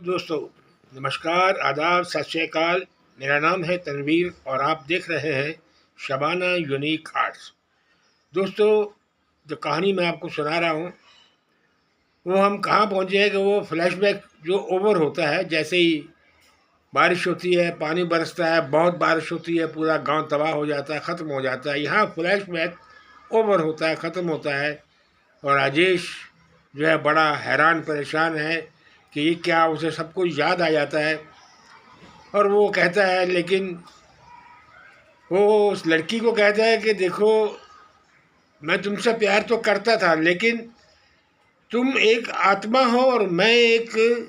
दोस्तों, नमस्कार, आदाब, सत श्री अकाल। मेरा नाम है तनवीर और आप देख रहे हैं शबाना यूनिक आर्ट्स। दोस्तों, जो कहानी मैं आपको सुना रहा हूँ वो हम कहाँ पहुँचे हैं कि वो फ्लैशबैक जो ओवर होता है, जैसे ही बारिश होती है, पानी बरसता है, बहुत बारिश होती है, पूरा गांव तबाह हो जाता है, ख़त्म हो जाता है। यहाँ फ्लैशबैक ओवर होता है, ख़त्म होता है और राजेश जो है बड़ा हैरान परेशान है कि ये क्या, उसे सब कुछ याद आ जाता है। और वो कहता है, लेकिन वो उस लड़की को कहता है कि देखो, मैं तुमसे प्यार तो करता था, लेकिन तुम एक आत्मा हो और मैं एक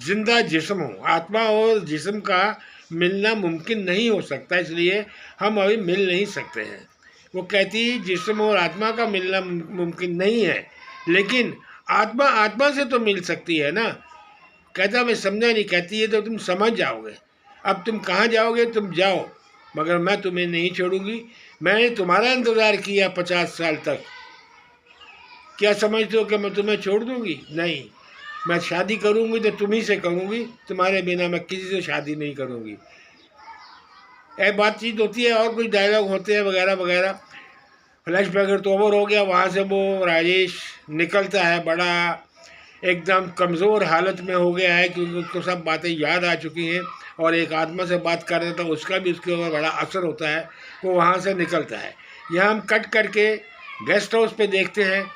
जिंदा जिस्म हूँ। आत्मा और जिस्म का मिलना मुमकिन नहीं हो सकता, इसलिए हम अभी मिल नहीं सकते हैं। वो कहती, जिस्म और आत्मा का मिलना मुमकिन नहीं है, लेकिन आत्मा आत्मा से तो मिल सकती है ना। कहता, मैं समझा नहीं। कहती है, तो तुम समझ जाओगे। अब तुम कहाँ जाओगे, तुम जाओ, मगर मैं तुम्हें नहीं छोड़ूंगी। मैंने तुम्हारा इंतज़ार किया 50 साल तक। क्या समझते हो कि मैं तुम्हें छोड़ दूंगी? नहीं, मैं शादी करूंगी तो तुम्ही से करूंगी, तुम्हारे बिना मैं किसी से शादी नहीं करूंगी। एक बातचीत होती है और कुछ डायलॉग होते हैं वगैरह वगैरह। फ्लैशबैक तो ओवर हो गया। वहाँ से वो राजेश निकलता है, बड़ा एकदम कमज़ोर हालत में हो गया है, क्योंकि उसको सब बातें याद आ चुकी हैं और एक आत्मा से बात कर रहा था, उसका भी उसके ऊपर बड़ा असर होता है। वो वहाँ से निकलता है। यहाँ हम कट करके गेस्ट हाउस पे देखते हैं।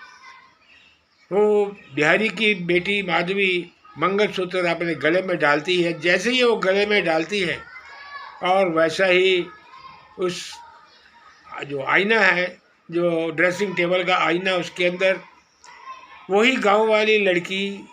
वो बिहारी की बेटी माधवी मंगलसूत्र अपने गले में डालती है। जैसे ही वो गले में डालती है और वैसा ही उस जो आईना है, जो ड्रेसिंग टेबल का आईना, उसके अंदर वही गांव वाली लड़की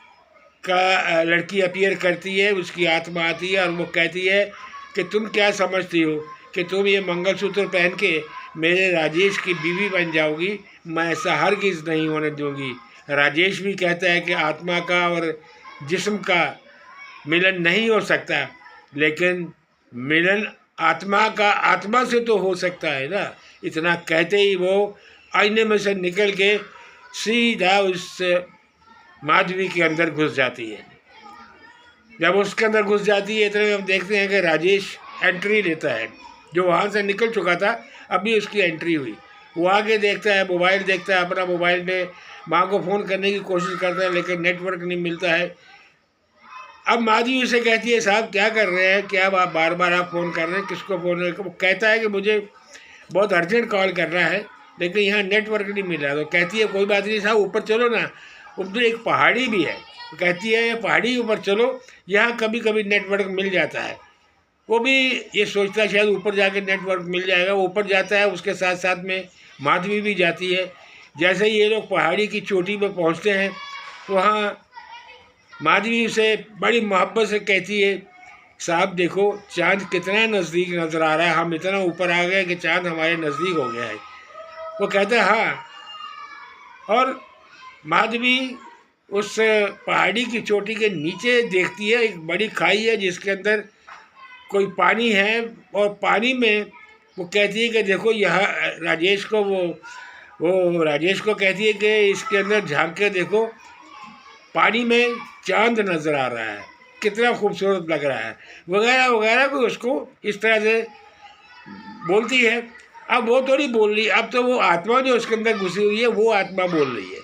अपीयर करती है। उसकी आत्मा आती है और वो कहती है कि तुम क्या समझती हो कि तुम ये मंगलसूत्र पहन के मेरे राजेश की बीवी बन जाओगी? मैं ऐसा हरगिज़ नहीं होने दूंगी। राजेश भी कहता है कि आत्मा का और जिस्म का मिलन नहीं हो सकता, लेकिन मिलन आत्मा का आत्मा से तो हो सकता है ना। इतना कहते ही वो आईने में से निकल के सीधा उस माधवी के अंदर घुस जाती है। जब उसके अंदर घुस जाती है, इतने में हम देखते हैं कि राजेश एंट्री लेता है। जो वहाँ से निकल चुका था, अभी उसकी एंट्री हुई। वो आगे देखता है, मोबाइल देखता है, अपना मोबाइल में माँ को फ़ोन करने की कोशिश करता है, लेकिन नेटवर्क नहीं मिलता है। अब माधवी उसे कहती है, साहब क्या कर रहे हैं, क्या आप बार बार आप फ़ोन कर रहे हैं, किसको फ़ोन कर? वो कहता है कि मुझे बहुत अर्जेंट कॉल करना है, लेकिन यहाँ नेटवर्क नहीं मिल रहा। तो कहती है, कोई बात नहीं साहब, ऊपर चलो ना, उधर एक पहाड़ी भी है। तो कहती है, पहाड़ी ऊपर चलो, यहाँ कभी कभी नेटवर्क मिल जाता है। वो भी ये सोचता है शायद ऊपर जाके नेटवर्क मिल जाएगा। वो ऊपर जाता है, उसके साथ साथ में माधवी भी जाती है। जैसे ही ये लोग पहाड़ी की चोटी पर पहुँचते हैं, वहाँ माधवी उसे बड़ी मोहब्बत से कहती है, साहब देखो, चाँद कितना नज़दीक नज़र आ रहा है, हम इतना ऊपर आ गए कि चाँद हमारे नज़दीक हो गया है। वो कहता है, हाँ। और माधवी उस पहाड़ी की चोटी के नीचे देखती है, एक बड़ी खाई है जिसके अंदर कोई पानी है, और पानी में वो कहती है कि देखो, यहाँ राजेश को वो राजेश को कहती है कि इसके अंदर झांक के देखो, पानी में चांद नज़र आ रहा है, कितना खूबसूरत लग रहा है, वगैरह वगैरह को उसको इस तरह से बोलती है। अब वो थोड़ी बोल रही, अब तो वो आत्मा जो उसके अंदर घुसी हुई है, वो आत्मा बोल रही है।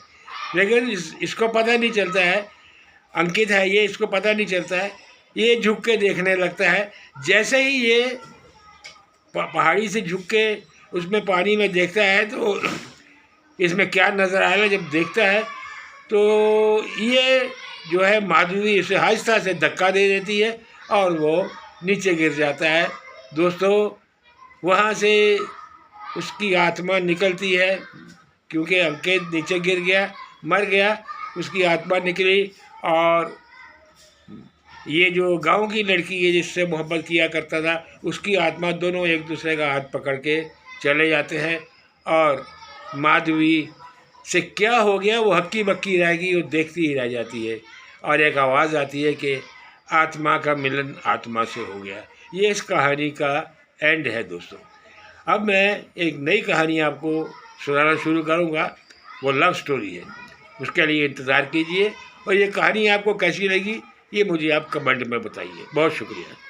लेकिन इसको पता नहीं चलता है, अंकित है ये, इसको पता नहीं चलता है। ये झुक के देखने लगता है। जैसे ही ये पहाड़ी से झुक के उसमें पानी में देखता है, तो इसमें क्या नज़र आएगा। जब देखता है तो ये जो है माधवी इसे आहिस्ता से धक्का दे देती है और वो नीचे गिर जाता है। दोस्तों, वहाँ से उसकी आत्मा निकलती है, क्योंकि अंकित नीचे गिर गया, मर गया, उसकी आत्मा निकली। और ये जो गांव की लड़की है जिससे मोहब्बत किया करता था, उसकी आत्मा, दोनों एक दूसरे का हाथ पकड़ के चले जाते हैं। और माधवी से क्या हो गया, वो हक्की बक्की रहेगी, वो देखती ही रह जाती है। और एक आवाज़ आती है कि आत्मा का मिलन आत्मा से हो गया। ये इस कहानी का एंड है दोस्तों। अब मैं एक नई कहानी आपको सुनाना शुरू करूँगा। वो लव स्टोरी है, उसके लिए इंतज़ार कीजिए। और ये कहानी आपको कैसी लगी ये मुझे आप कमेंट में बताइए। बहुत शुक्रिया।